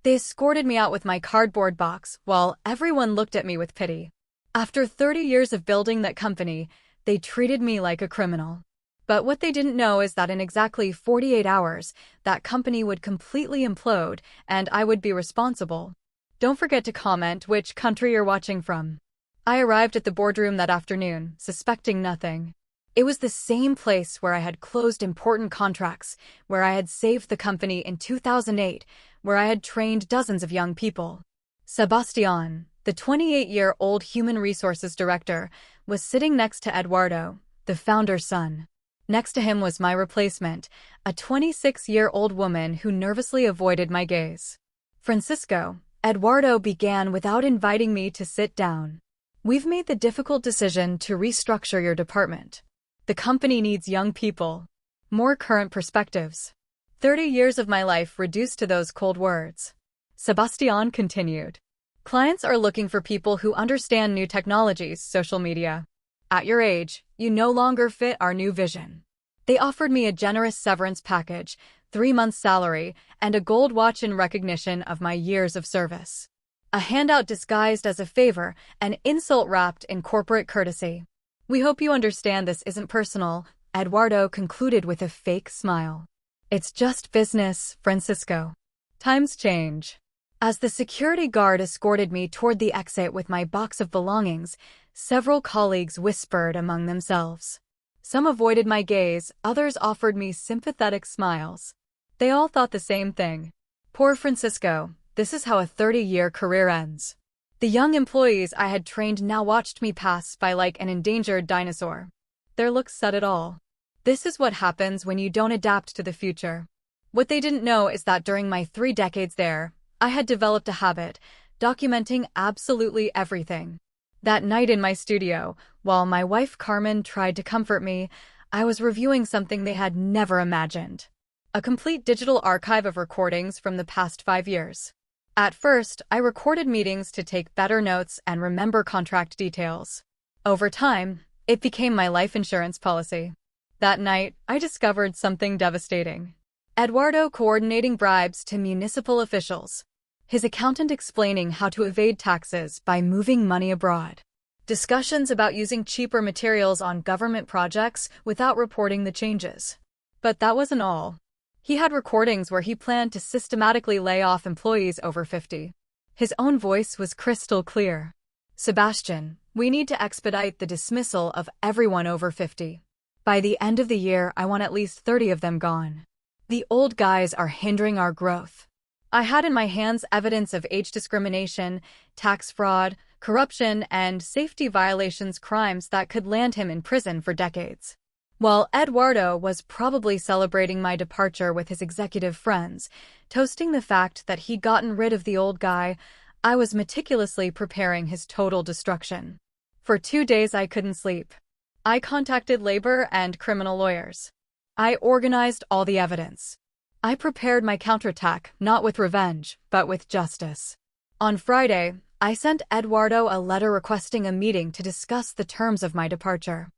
They escorted me out with my cardboard box, while everyone looked at me with pity. After 30 years of building that company, they treated me like a criminal. But what they didn't know is that in exactly 48 hours, that company would completely implode, and I would be responsible. Don't forget to comment which country you're watching from. I arrived at the boardroom that afternoon, suspecting nothing. It was the same place where I had closed important contracts, where I had saved the company in 2008, where I had trained dozens of young people. Sebastián, the 28-year-old human resources director, was sitting next to Eduardo, the founder's son. Next to him was my replacement, a 26-year-old woman who nervously avoided my gaze. Francisco, Eduardo began without inviting me to sit down. We've made the difficult decision to restructure your department. The company needs young people. More current perspectives. 30 years of my life reduced to those cold words. Sebastián continued. Clients are looking for people who understand new technologies, social media. At your age, you no longer fit our new vision. They offered me a generous severance package, 3 months' salary, and a gold watch in recognition of my years of service. A handout disguised as a favor, an insult wrapped in corporate courtesy. We hope you understand this isn't personal, Eduardo concluded with a fake smile. It's just business, Francisco. Times change. As the security guard escorted me toward the exit with my box of belongings, several colleagues whispered among themselves. Some avoided my gaze, others offered me sympathetic smiles. They all thought the same thing. Poor Francisco, this is how a 30-year career ends. The young employees I had trained now watched me pass by like an endangered dinosaur. Their looks said it all. This is what happens when you don't adapt to the future. What they didn't know is that during my 3 decades there, I had developed a habit, documenting absolutely everything. That night in my studio, while my wife Carmen tried to comfort me, I was reviewing something they had never imagined. A complete digital archive of recordings from the past 5 years. At first, I recorded meetings to take better notes and remember contract details. Over time, it became my life insurance policy. That night, I discovered something devastating. Eduardo coordinating bribes to municipal officials. His accountant explaining how to evade taxes by moving money abroad. Discussions about using cheaper materials on government projects without reporting the changes. But that wasn't all. He had recordings where he planned to systematically lay off employees over 50. His own voice was crystal clear. Sebastián, we need to expedite the dismissal of everyone over 50. By the end of the year, I want at least 30 of them gone. The old guys are hindering our growth. I had in my hands evidence of age discrimination, tax fraud, corruption, and safety violations, crimes that could land him in prison for decades. While Eduardo was probably celebrating my departure with his executive friends, toasting the fact that he'd gotten rid of the old guy, I was meticulously preparing his total destruction. For 2 days I couldn't sleep. I contacted labor and criminal lawyers. I organized all the evidence. I prepared my counterattack, not with revenge, but with justice. On Friday, I sent Eduardo a letter requesting a meeting to discuss the terms of my departure.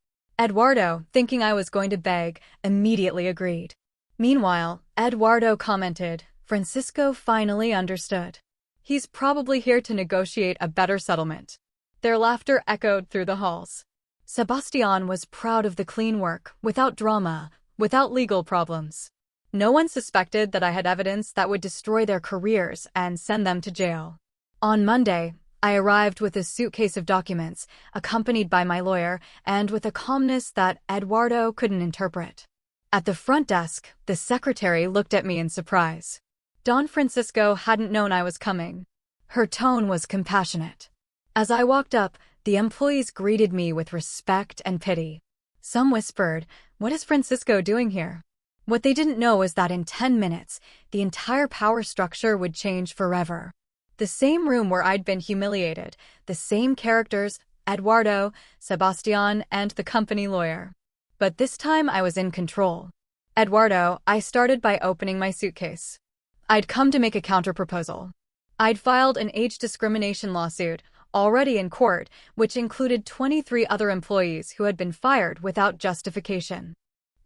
Eduardo, thinking I was going to beg, immediately agreed. Meanwhile, Eduardo commented, Francisco finally understood. He's probably here to negotiate a better settlement. Their laughter echoed through the halls. Sebastián was proud of the clean work, without drama, without legal problems. No one suspected that I had evidence that would destroy their careers and send them to jail. On Monday, I arrived with a suitcase of documents, accompanied by my lawyer, and with a calmness that Eduardo couldn't interpret. At the front desk, the secretary looked at me in surprise. Don Francisco hadn't known I was coming. Her tone was compassionate. As I walked up, the employees greeted me with respect and pity. Some whispered, "What is Francisco doing here?" What they didn't know is that in 10 minutes, the entire power structure would change forever. The same room where I'd been humiliated, the same characters, Eduardo, Sebastián, and the company lawyer. But this time I was in control. Eduardo, I started by opening my suitcase. I'd come to make a counterproposal. I'd filed an age discrimination lawsuit, already in court, which included 23 other employees who had been fired without justification.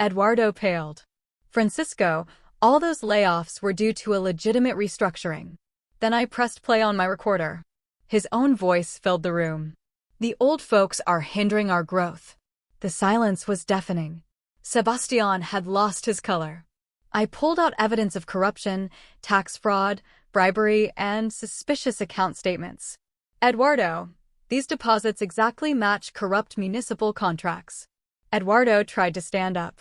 Eduardo paled. Francisco, all those layoffs were due to a legitimate restructuring. Then I pressed play on my recorder. His own voice filled the room. The old folks are hindering our growth. The silence was deafening. Sebastian had lost his color. I pulled out evidence of corruption, tax fraud, bribery, and suspicious account statements. Eduardo, these deposits exactly match corrupt municipal contracts. Eduardo tried to stand up.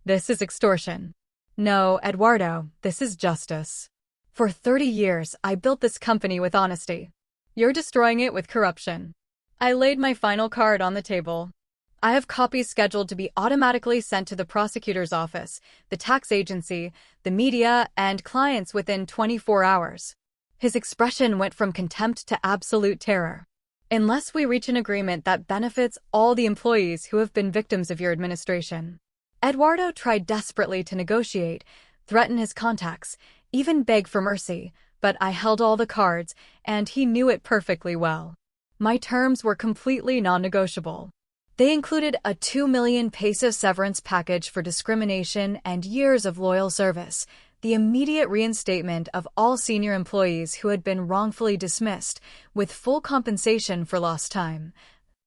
This is extortion. No, Eduardo, this is justice. For 30 years, I built this company with honesty. You're destroying it with corruption. I laid my final card on the table. I have copies scheduled to be automatically sent to the prosecutor's office, the tax agency, the media, and clients within 24 hours. His expression went from contempt to absolute terror. Unless we reach an agreement that benefits all the employees who have been victims of your administration. Eduardo tried desperately to negotiate, threaten his contacts, even beg for mercy, but I held all the cards, and he knew it perfectly well. My terms were completely non-negotiable. They included a 2 million peso severance package for discrimination and years of loyal service, the immediate reinstatement of all senior employees who had been wrongfully dismissed, with full compensation for lost time,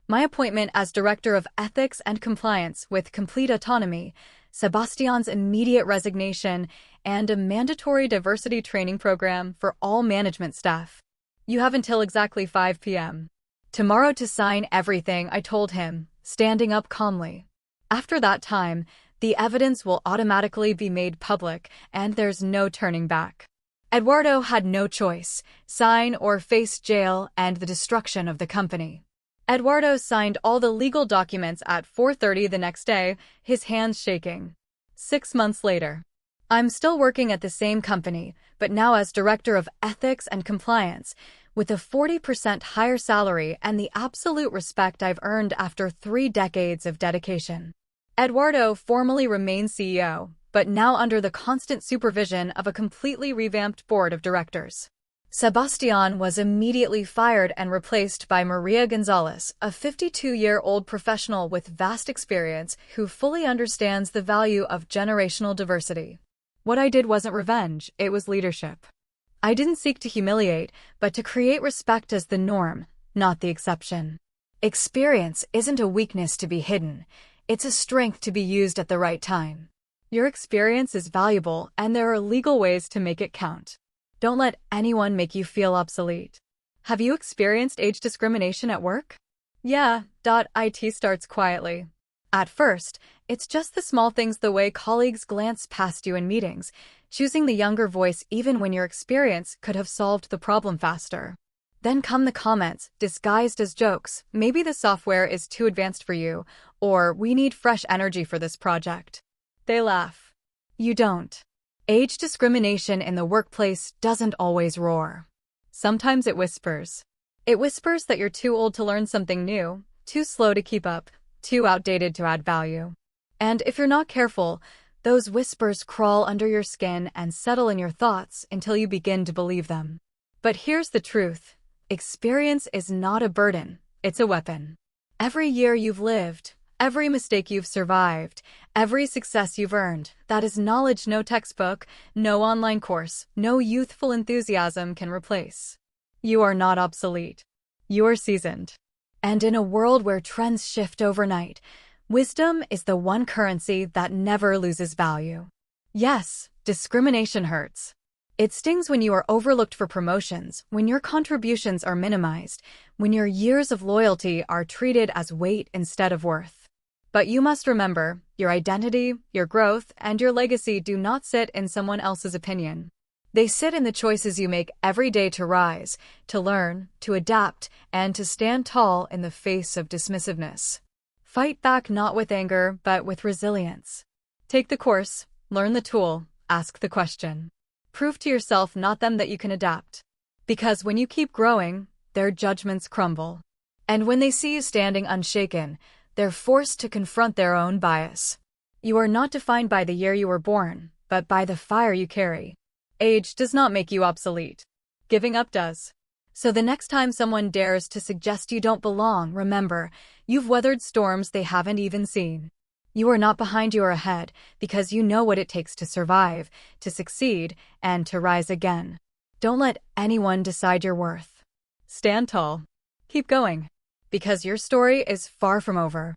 my appointment as Director of Ethics and Compliance with complete autonomy, Sebastian's immediate resignation, and a mandatory diversity training program for all management staff. You have until exactly 5 p.m. tomorrow to sign everything, I told him, standing up calmly. After that time, the evidence will automatically be made public, and there's no turning back. Eduardo had no choice, sign or face jail and the destruction of the company. Eduardo signed all the legal documents at 4:30 the next day, his hands shaking. 6 months later. I'm still working at the same company, but now as Director of Ethics and Compliance, with a 40% higher salary and the absolute respect I've earned after 3 decades of dedication. Eduardo formally remains CEO, but now under the constant supervision of a completely revamped board of directors. Sebastian was immediately fired and replaced by Maria Gonzalez, a 52-year-old professional with vast experience who fully understands the value of generational diversity. What I did wasn't revenge, it was leadership. I didn't seek to humiliate, but to create respect as the norm, not the exception. Experience isn't a weakness to be hidden, it's a strength to be used at the right time. Your experience is valuable, and there are legal ways to make it count. Don't let anyone make you feel obsolete. Have you experienced age discrimination at work? Yeah, IT starts quietly. At first, it's just the small things, the way colleagues glance past you in meetings, choosing the younger voice even when your experience could have solved the problem faster. Then come the comments, disguised as jokes, maybe the software is too advanced for you, or we need fresh energy for this project. They laugh. You don't. Age discrimination in the workplace doesn't always roar. Sometimes it whispers. It whispers that you're too old to learn something new, too slow to keep up, too outdated to add value. And if you're not careful, those whispers crawl under your skin and settle in your thoughts until you begin to believe them. But here's the truth. Experience is not a burden, it's a weapon. Every year you've lived, every mistake you've survived, every success you've earned, that is knowledge no textbook, no online course, no youthful enthusiasm can replace. You are not obsolete. You are seasoned. And in a world where trends shift overnight, wisdom is the one currency that never loses value. Yes, discrimination hurts. It stings when you are overlooked for promotions, when your contributions are minimized, when your years of loyalty are treated as weight instead of worth. But you must remember, your identity, your growth, and your legacy do not sit in someone else's opinion. They sit in the choices you make every day to rise, to learn, to adapt, and to stand tall in the face of dismissiveness. Fight back not with anger, but with resilience. Take the course, learn the tool, ask the question. Prove to yourself, not them, that you can adapt. Because when you keep growing, their judgments crumble. And when they see you standing unshaken, they're forced to confront their own bias. You are not defined by the year you were born, but by the fire you carry. Age does not make you obsolete. Giving up does. So the next time someone dares to suggest you don't belong, remember, you've weathered storms they haven't even seen. You are not behind, you are ahead, because you know what it takes to survive, to succeed, and to rise again. Don't let anyone decide your worth. Stand tall. Keep going. Because your story is far from over.